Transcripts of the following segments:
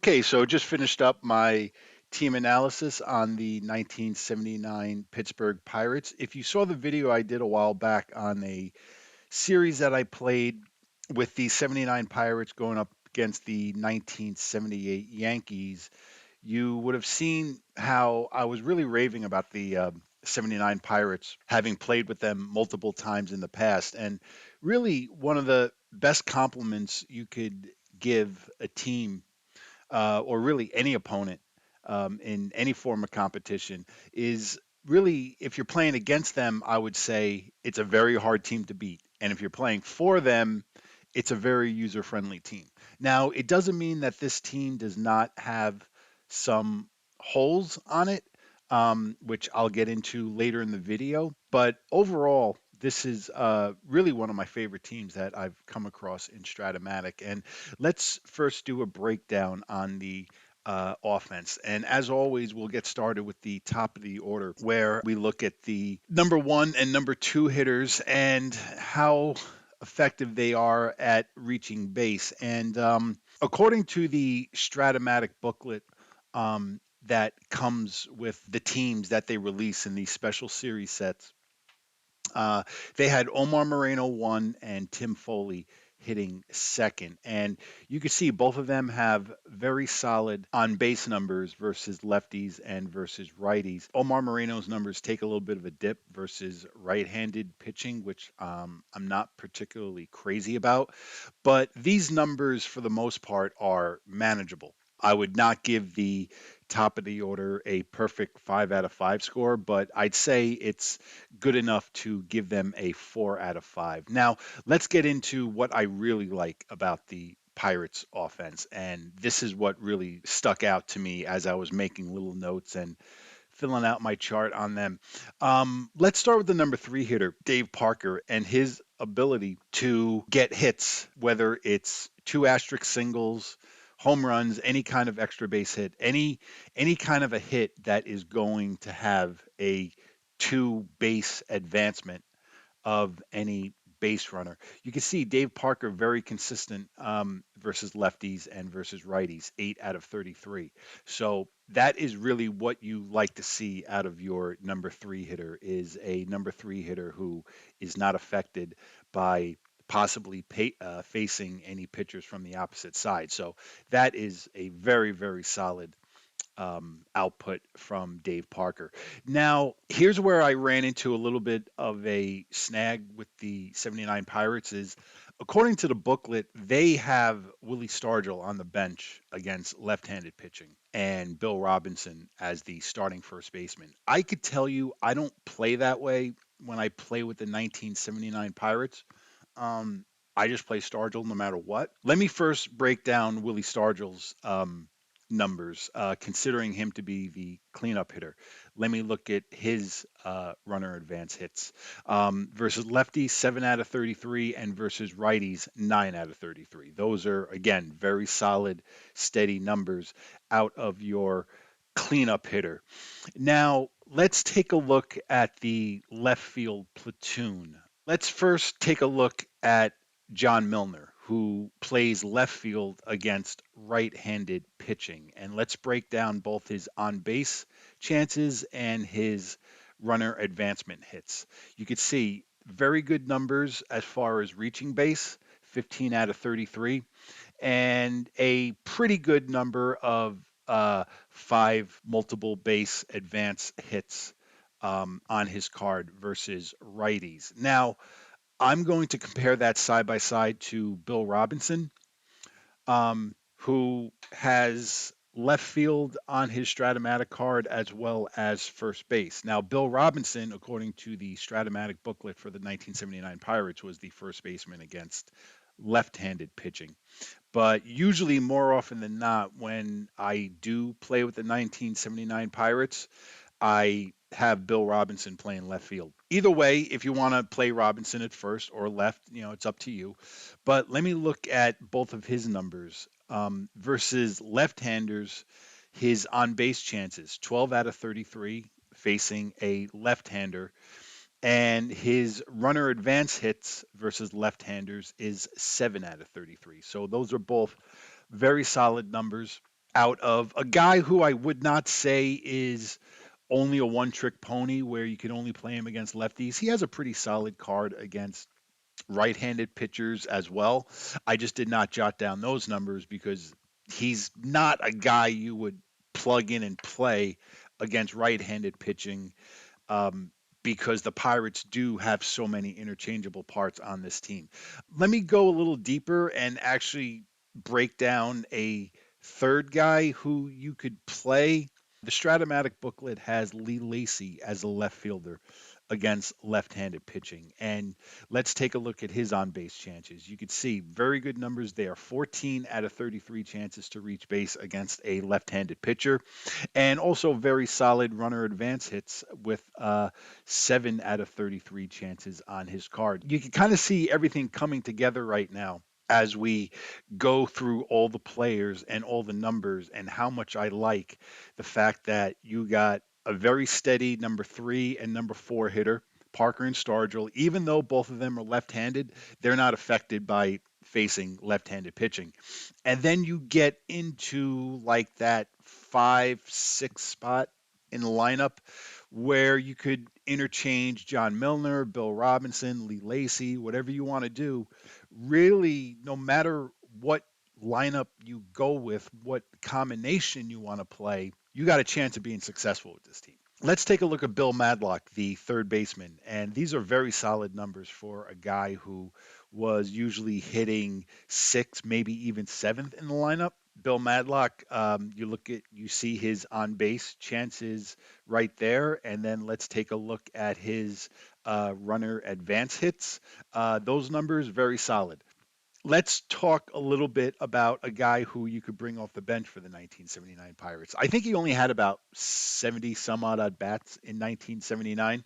Okay, so just finished up my team analysis on the 1979 Pittsburgh Pirates. If you saw the video I did a while back on a series that I played with the 79 Pirates going up against the 1978 Yankees, you would have seen how I was really raving about the 79 Pirates, having played with them multiple times in the past. And really, one of the best compliments you could give a team or really any opponent in any form of competition is really if you're playing against them, I would say it's a very hard team to beat. And if you're playing for them, it's a very user friendly team. Now, it doesn't mean that this team does not have some holes on it, which I'll get into later in the video. But overall, this is really one of my favorite teams that I've come across in Strat-O-Matic. And let's first do a breakdown on the offense. And as always, we'll get started with the top of the order, where we look at the number one and number two hitters and how effective they are at reaching base. And according to the Strat-O-Matic booklet, that comes with the teams that they release in these special series sets. Uh, they had Omar Moreno one and Tim Foley hitting second. And you can see both of them have very solid on base numbers versus lefties and versus righties. Omar Moreno's numbers take a little bit of a dip versus right handed pitching, which I'm not particularly crazy about. But these numbers, for the most part, are manageable. I would not give the top of the order a perfect 5 out of 5 score, but I'd say it's good enough to give them a 4 out of 5. Now, let's get into what I really like about the Pirates offense. And this is what really stuck out to me as I was making little notes and filling out my chart on them. Let's start with the number three hitter, Dave Parker, and his ability to get hits, whether it's two asterisk singles, home runs, any kind of extra base hit, any kind of a hit that is going to have a two base advancement of any base runner. You can see Dave Parker very consistent versus lefties and versus righties, 8 out of 33. So that is really what you like to see out of your number three hitter is a number three hitter who is not affected by possibly facing any pitchers from the opposite side. So that is a very, very solid output from Dave Parker. Now, here's where I ran into a little bit of a snag with the 79 Pirates is according to the booklet, they have Willie Stargell on the bench against left-handed pitching and Bill Robinson as the starting first baseman. I could tell you I don't play that way when I play with the 1979 Pirates. Um, I just play Stargell no matter what. Let me first break down Willie Stargell's numbers, considering him to be the cleanup hitter. Let me look at his runner advance hits versus lefties, 7 out of 33, and versus righties, 9 out of 33. Those are, again, very solid, steady numbers out of your cleanup hitter. Now, let's take a look at the left field platoon. Let's first take a look at John Milner, who plays left field against right handed pitching. And let's break down both his on base chances and his runner advancement hits. You could see very good numbers as far as reaching base, 15 out of 33, and a pretty good number of five multiple base advance hits on his card versus righties. Now, I'm going to compare that side by side to Bill Robinson, who has left field on his Strat-O-Matic card as well as first base. Now, Bill Robinson, according to the Strat-O-Matic booklet for the 1979 Pirates, was the first baseman against left-handed pitching. But usually, more often than not, when I do play with the 1979 Pirates, I have Bill Robinson playing left field. Either way, if you want to play Robinson at first or left, it's up to you. But let me look at both of his numbers versus left-handers. His on-base chances, 12 out of 33, facing a left-hander, and his runner advance hits versus left-handers is 7 out of 33. So those are both very solid numbers. out of a guy who I would not say is only a one trick pony where you can only play him against lefties. He has a pretty solid card against right-handed pitchers as well. I just did not jot down those numbers because he's not a guy you would plug in and play against right-handed pitching, um, because the Pirates do have so many interchangeable parts on this team. Let me go a little deeper and actually break down a third guy who you could play. The Strat-O-Matic booklet has Lee Lacy as a left fielder against left-handed pitching. And let's take a look at his on-base chances. You could see very good numbers there. 14 out of 33 chances to reach base against a left-handed pitcher, and also very solid runner advance hits with 7 out of 33 chances on his card. You can kind of see everything coming together right now as we go through all the players and all the numbers, and how much I like the fact that you got a very steady number 3 and number 4 hitter, Parker and Stargell. Even though both of them are left-handed, they're not affected by facing left-handed pitching. And then you get into like that 5, 6 spot in the lineup where you could interchange John Milner, Bill Robinson, Lee Lacy, whatever you want to do. Really, no matter what lineup you go with, what combination you want to play, you got a chance of being successful with this team. Let's take a look at Bill Madlock, the third baseman. And these are very solid numbers for a guy who was usually hitting sixth, maybe even seventh in the lineup. Bill Madlock, you see his on base chances right there. And then let's take a look at his runner advance hits. Those numbers, very solid. Let's talk a little bit about a guy who you could bring off the bench for the 1979 Pirates. I think he only had about 70 some odd at bats in 1979.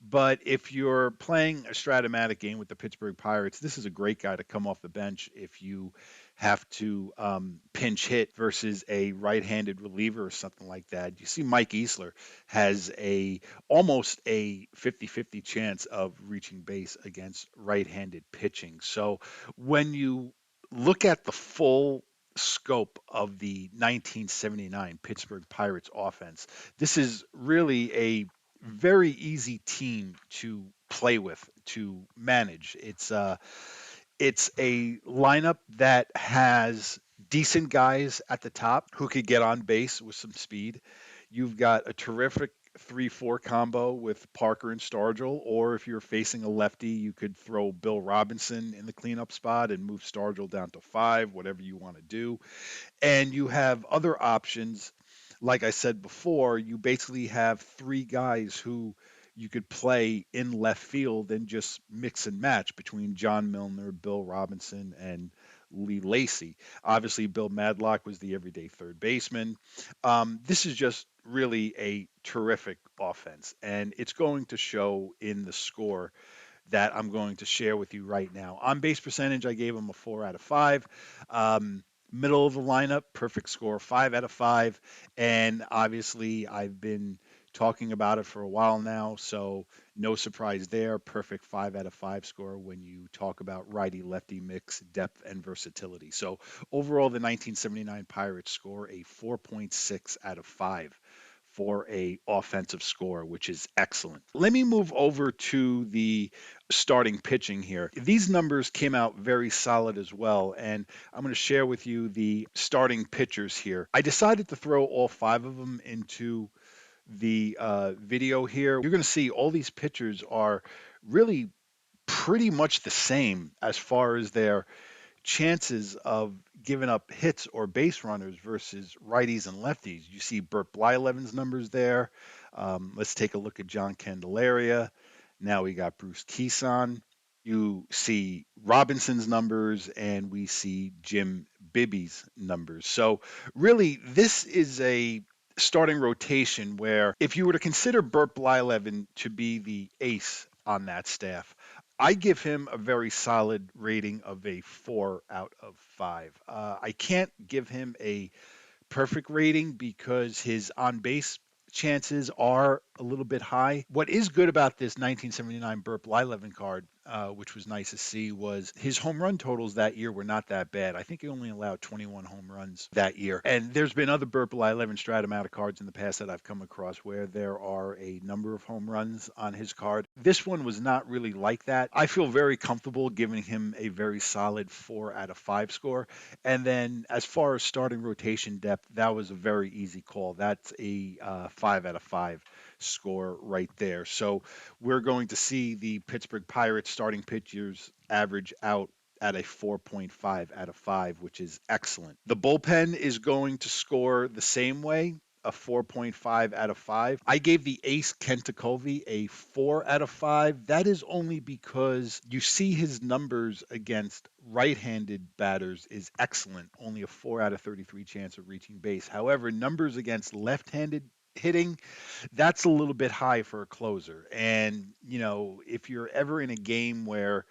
But if you're playing a Strat-O-Matic game with the Pittsburgh Pirates, this is a great guy to come off the bench if you have to pinch hit versus a right-handed reliever or something like that. You see Mike Easler has a almost a 50-50 chance of reaching base against right-handed pitching. So when you look at the full scope of the 1979 Pittsburgh Pirates offense, this is really a very easy team to play with, to manage. It's a lineup that has decent guys at the top who could get on base with some speed. You've got a terrific 3-4 combo with Parker and Stargell, or if you're facing a lefty, you could throw Bill Robinson in the cleanup spot and move Stargell down to 5, whatever you want to do. And you have other options. Like I said before, you basically have 3 guys who you could play in left field and just mix and match between John Milner, Bill Robinson, and Lee Lacy. Obviously, Bill Madlock was the everyday third baseman. This is just really a terrific offense, and it's going to show in the score that I'm going to share with you right now. On base percentage, I gave him a 4 out of 5. Middle of the lineup, perfect score, 5 out of 5. And obviously, I've been talking about it for a while now, so no surprise there. Perfect 5 out of 5 score when you talk about righty lefty mix, depth, and versatility. So overall, the 1979 Pirates score a 4.6 out of 5 for a offensive score, which is excellent. Let me move over to the starting pitching here. These numbers came out very solid as well, and I'm going to share with you the starting pitchers here. I decided to throw all 5 of them into the video here. You're going to see all these pitchers are really pretty much the same as far as their chances of giving up hits or base runners versus righties and lefties. You see Burt Blyleven's numbers there. Let's take a look at John Candelaria. Now we got Bruce Keeson. You see Robinson's numbers, and we see Jim Bibby's numbers. So really, this is a starting rotation where if you were to consider Burt Blyleven to be the ace on that staff, I give him a very solid rating of a 4 out of 5. I can't give him a perfect rating because his on base chances are a little bit high. What is good about this 1979 Burt Blyleven card, which was nice to see, was his home run totals that year were not that bad. I think he only allowed 21 home runs that year. And there's been other Burt Blyleven Strat-O-Matic cards in the past that I've come across where there are a number of home runs on his card. This one was not really like that. I feel very comfortable giving him a very solid 4 out of 5 score. And then as far as starting rotation depth, that was a very easy call. That's a 5 out of 5 score right there. So we're going to see the Pittsburgh Pirates starting pitchers average out at a 4.5 out of 5, which is excellent. The bullpen is going to score the same way, a 4.5 out of 5. I gave the ace Kent Tekulve a 4 out of 5. That is only because you see his numbers against right-handed batters is excellent, only a 4 out of 33 chance of reaching base. However, numbers against left-handed hitting, that's a little bit high for a closer. And, if you're ever in a game where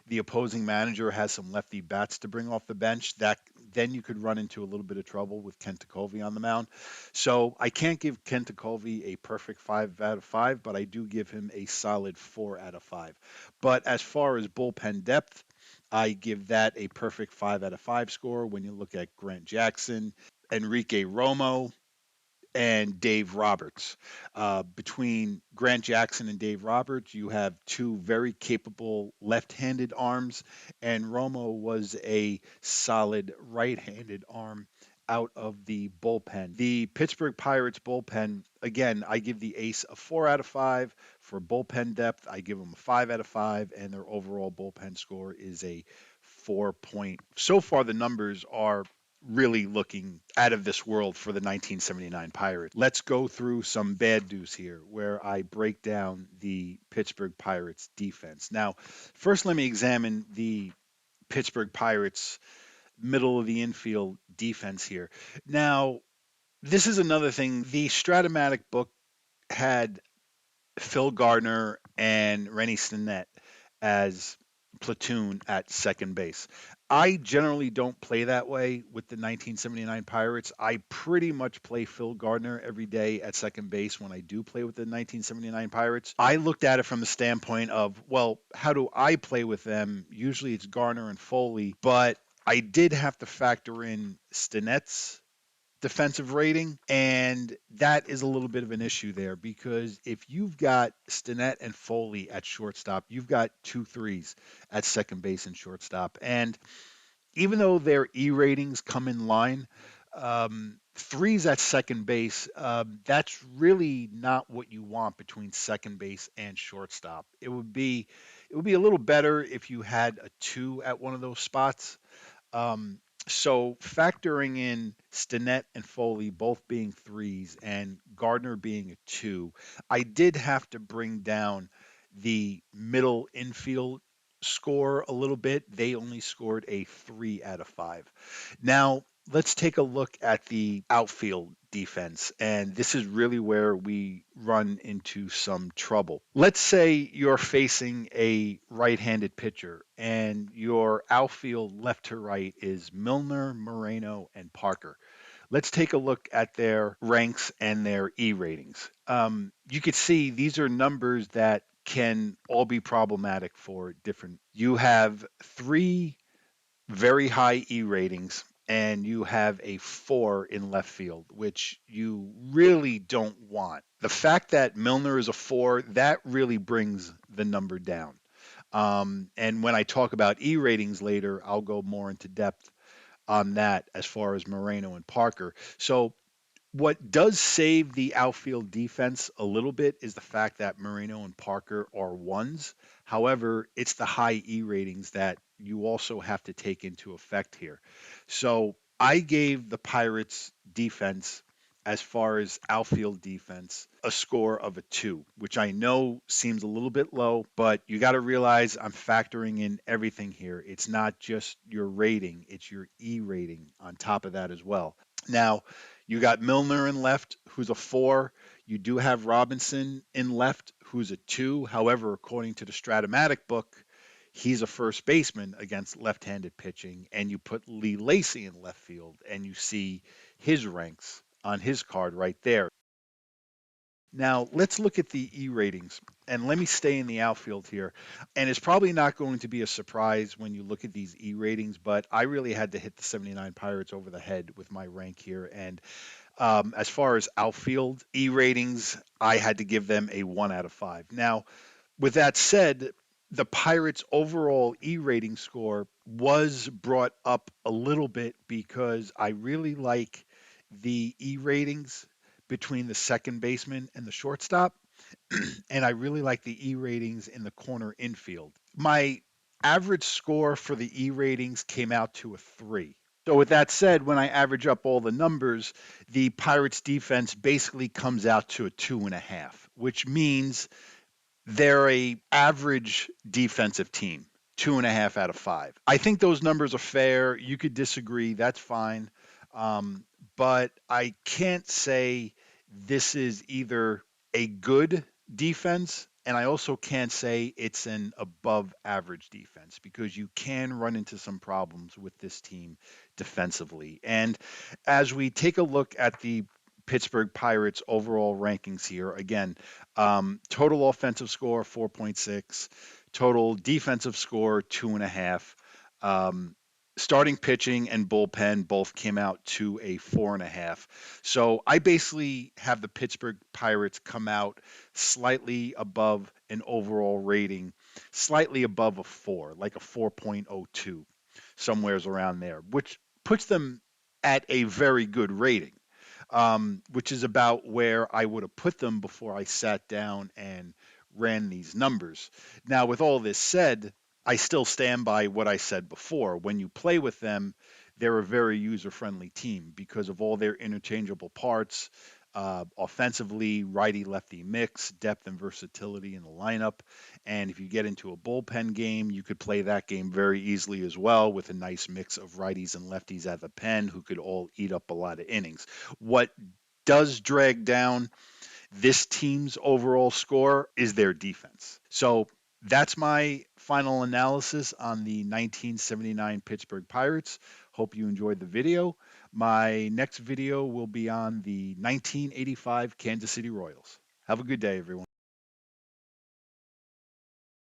the opposing manager has some lefty bats to bring off the bench, that then you could run into a little bit of trouble with Kent Tekulve on the mound. So I can't give Kent Tekulve a perfect 5 out of 5, but I do give him a solid 4 out of 5. But as far as bullpen depth, I give that a perfect 5 out of 5 score when you look at Grant Jackson, Enrique Romo, and Dave Roberts. Between Grant Jackson and Dave Roberts, you have two very capable left handed arms, and Romo was a solid right handed arm out of the bullpen. The Pittsburgh Pirates bullpen, again, I give the ace a 4 out of 5. For bullpen depth, I give them a 5 out of 5, and their overall bullpen score is a 4 point. So far, the numbers are really looking out of this world for the 1979 Pirates. Let's go through some bad news here where I break down the Pittsburgh Pirates defense. Now, first let me examine the Pittsburgh Pirates middle of the infield defense here. Now, this is another thing. The Strat-O-Matic book had Phil Gardner and Rennie Stinnett as platoon at second base. I generally don't play that way with the 1979 Pirates. I pretty much play Phil Gardner every day at second base when I do play with the 1979 Pirates. I looked at it from the standpoint of, well, how do I play with them? Usually it's Garner and Foley, but I did have to factor in Stinnett's defensive rating, and that is a little bit of an issue there because if you've got Stinnett and Foley at shortstop, you've got 2 3s at second base and shortstop. And even though their E ratings come in line, threes at second base, that's really not what you want between second base and shortstop. It would be a little better if you had a 2 at one of those spots. um, so factoring in Stinnett and Foley both being 3s and Gardner being a 2, I did have to bring down the middle infield score a little bit. They only scored a 3 out of 5. Now, let's take a look at the outfield defense. And this is really where we run into some trouble. Let's say you're facing a right handed pitcher and your outfield left to right is Milner, Moreno, and Parker. Let's take a look at their ranks and their E ratings. You could see these are numbers that can all be problematic for different. You have 3 very high E ratings, and you have a 4 in left field, which you really don't want. The fact that Milner is a 4, that really brings the number down. And when I talk about E ratings later, I'll go more into depth on that as far as Moreno and Parker. So what does save the outfield defense a little bit is the fact that Moreno and Parker are 1s. However, it's the high E ratings that you also have to take into effect here. So I gave the Pirates defense, as far as outfield defense, a score of a 2, which I know seems a little bit low, but you got to realize I'm factoring in everything here. It's not just your rating, it's your E rating on top of that as well. Now, you got Milner in left, who's a 4. You do have Robinson in left, who's a 2. However, according to the Strat-O-Matic book, he's a first baseman against left-handed pitching. And you put Lee Lacy in left field, and you see his ranks on his card right there. Now, let's look at the E ratings. And let me stay in the outfield here. And it's probably not going to be a surprise when you look at these E ratings, but I really had to hit the 79 Pirates over the head with my rank here. And as far as outfield E ratings, I had to give them a 1 out of 5. Now, with that said, the Pirates' overall E rating score was brought up a little bit because I really like the E ratings between the second baseman and the shortstop, and I really like the E ratings in the corner infield. My average score for the E ratings came out to a 3. So with that said, when I average up all the numbers, the Pirates defense basically comes out to a 2.5, which means they're a average defensive team, 2.5 out of 5. I think those numbers are fair. You could disagree, that's fine. Um, but I can't say this is either a good defense, and I also can't say it's an above average defense because you can run into some problems with this team defensively. And as we take a look at the Pittsburgh Pirates overall rankings here, again, total offensive score 4.6, total defensive score 2.5. Um, Starting pitching and bullpen both came out to a 4.5. So I basically have the Pittsburgh Pirates come out slightly above an overall rating, slightly above a 4, like a 4.02, somewheres around there, which puts them at a very good rating, which is about where I would have put them before I sat down and ran these numbers. Now, with all this said, I still stand by what I said before. When you play with them, they're a very user friendly team because of all their interchangeable parts. Offensively, righty lefty mix, depth and versatility in the lineup. And if you get into a bullpen game, you could play that game very easily as well with a nice mix of righties and lefties at the pen who could all eat up a lot of innings. What does drag down this team's overall score is their defense. So that's my final analysis on the 1979 Pittsburgh Pirates. Hope you enjoyed the video. My next video will be on the 1985 Kansas City Royals. Have a good day, everyone.